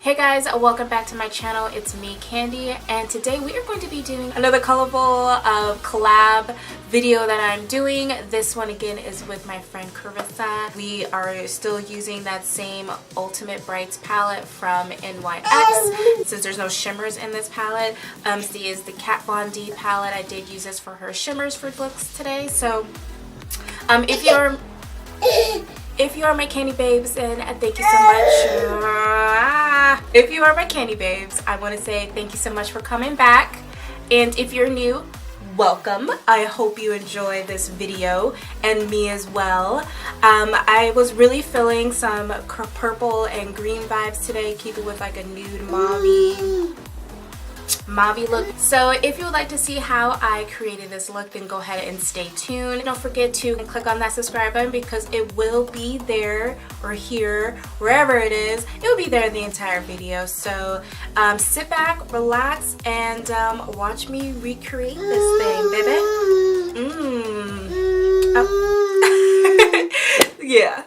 Hey guys, welcome back to my channel. It's me, Kandi, and today we are going to be doing another colorful collab video that I'm doing. This one again is with my friend Karissa. We are still using that same Ultimate Brights palette from NYX. Since there's no shimmers in this palette, this is the Kandi palette. I did use this for her shimmers for looks today. So if you are my Kandi babes, and thank you so much. If you are my Kandi babes, I want to say thank you so much for coming back. And if you're new, welcome. I hope you enjoy this video and me as well. I was really feeling some purple and green vibes today, keep it with like a nude mauve look. So if you would like to see how I created this look, then go ahead and stay tuned. Don't forget to click on that subscribe button because it will be there or here, wherever it is. It will be there in the entire video. So sit back, relax, and watch me recreate this thing, baby. Oh. Yeah.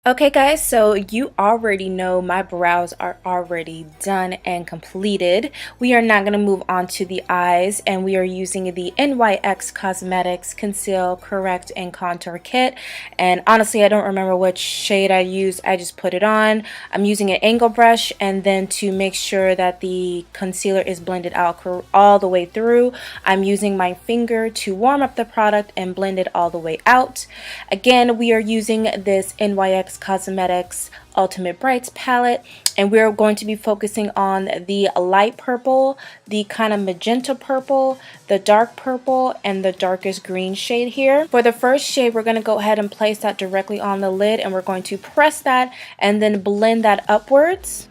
Okay guys, so you already know my brows are already done and completed. We are now going to move on to the eyes, and we are using the NYX Cosmetics Conceal, Correct, and Contour Kit. And honestly, I don't remember which shade I used. I just put it on. I'm using an angle brush, and then to make sure that the concealer is blended out all the way through, I'm using my finger to warm up the product and blend it all the way out. Again, we are using this NYX Cosmetics Ultimate Brights palette, and we're going to be focusing on the light purple, the kind of magenta purple, the dark purple, and the darkest green shade here. For the first shade, we're going to go ahead and place that directly on the lid, and we're going to press that and then blend that upwards.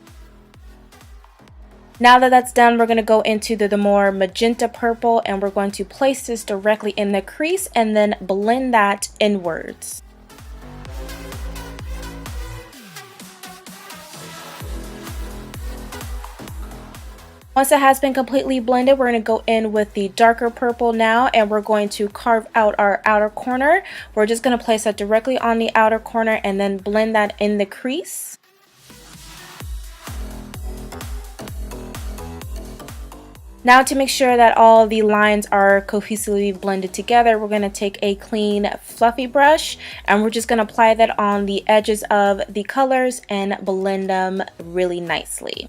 Now that that's done, we're going to go into the more magenta purple, and we're going to place this directly in the crease and then blend that inwards. Once it has been completely blended, we're going to go in with the darker purple now, and we're going to carve out our outer corner. We're just going to place that directly on the outer corner and then blend that in the crease. Now, to make sure that all the lines are cohesively blended together, we're going to take a clean fluffy brush, and we're just going to apply that on the edges of the colors and blend them really nicely.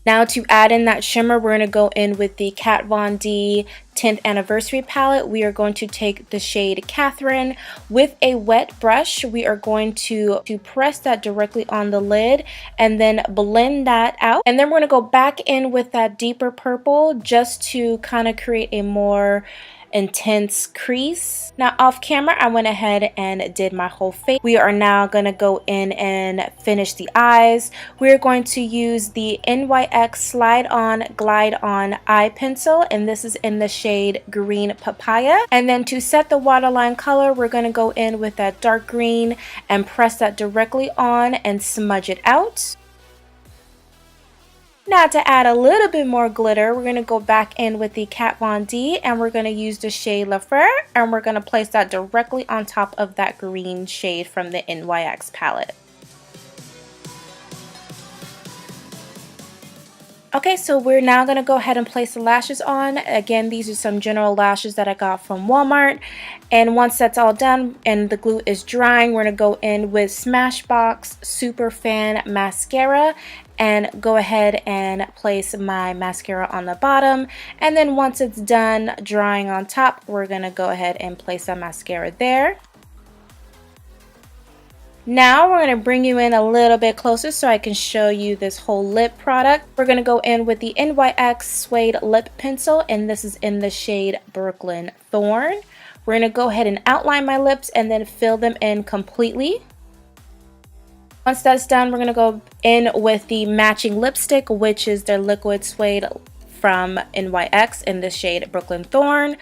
Now, to add in that shimmer, we're going to go in with the Kat Von D 10th Anniversary palette. We are going to take the shade Catherine with a wet brush. We are going to press that directly on the lid and then blend that out. And then we're going to go back in with that deeper purple just to kind of create a more intense crease. Now, off camera, I went ahead and did my whole face. We are now going to go in and finish the eyes. We're going to use the NYX Slide On Glide On eye pencil, and this is in the shade Green Papaya. And then to set the waterline color, we're going to go in with that dark green and press that directly on and smudge it out. Now, to add a little bit more glitter, we're going to go back in with the Kat Von D, and we're going to use the shade La Fleur, and we're going to place that directly on top of that green shade from the NYX palette. Okay, so we're now going to go ahead and place the lashes on. Again, these are some general lashes that I got from Walmart. And once that's all done and the glue is drying, we're going to go in with Smashbox Super Fan Mascara and go ahead and place my mascara on the bottom. And then once it's done drying on top, we're going to go ahead and place that mascara there. Now we're going to bring you in a little bit closer so I can show you this whole lip product. We're going to go in with the NYX Suede lip pencil, and this is in the shade Brooklyn Thorn. We're going to go ahead and outline my lips and then fill them in completely. Once that's done, we're going to go in with the matching lipstick, which is their Liquid Suede from NYX in the shade Brooklyn Thorn.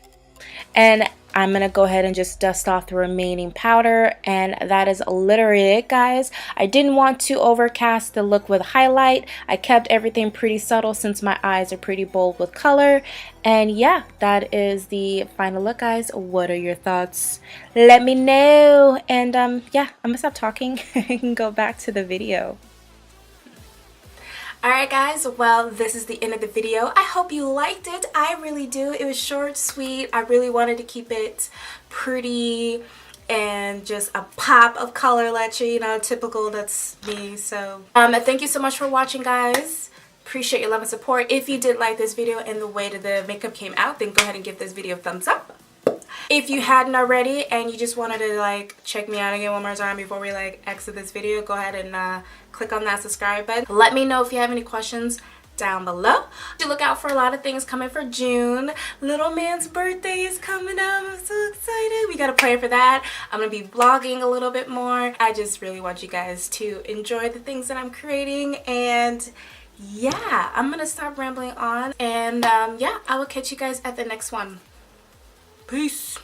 And I'm going to go ahead and just dust off the remaining powder, and that is literally it, guys. I didn't want to overcast the look with highlight. I kept everything pretty subtle since my eyes are pretty bold with color. And yeah, that is the final look, guys. What are your thoughts? Let me know. And yeah, I'm going to stop talking and go back to the video. Alright guys, well this is the end of the video. I hope you liked it. I really do. It was short, sweet. I really wanted to keep it pretty and just a pop of color, let you know, typical, that's me. So thank you so much for watching guys. Appreciate your love and support. If you did like this video and the way that the makeup came out, then go ahead and give this video a thumbs up. If you hadn't already and you just wanted to like check me out again one more time before we like exit this video, go ahead and click on that subscribe button. Let me know if you have any questions down below. Look out for a lot of things coming for June. Little man's birthday is coming up. I'm so excited. We gotta plan for that. I'm gonna be vlogging a little bit more. I just really want you guys to enjoy the things that I'm creating, and yeah, I'm gonna stop rambling on, and yeah, I will catch you guys at the next one. Peace.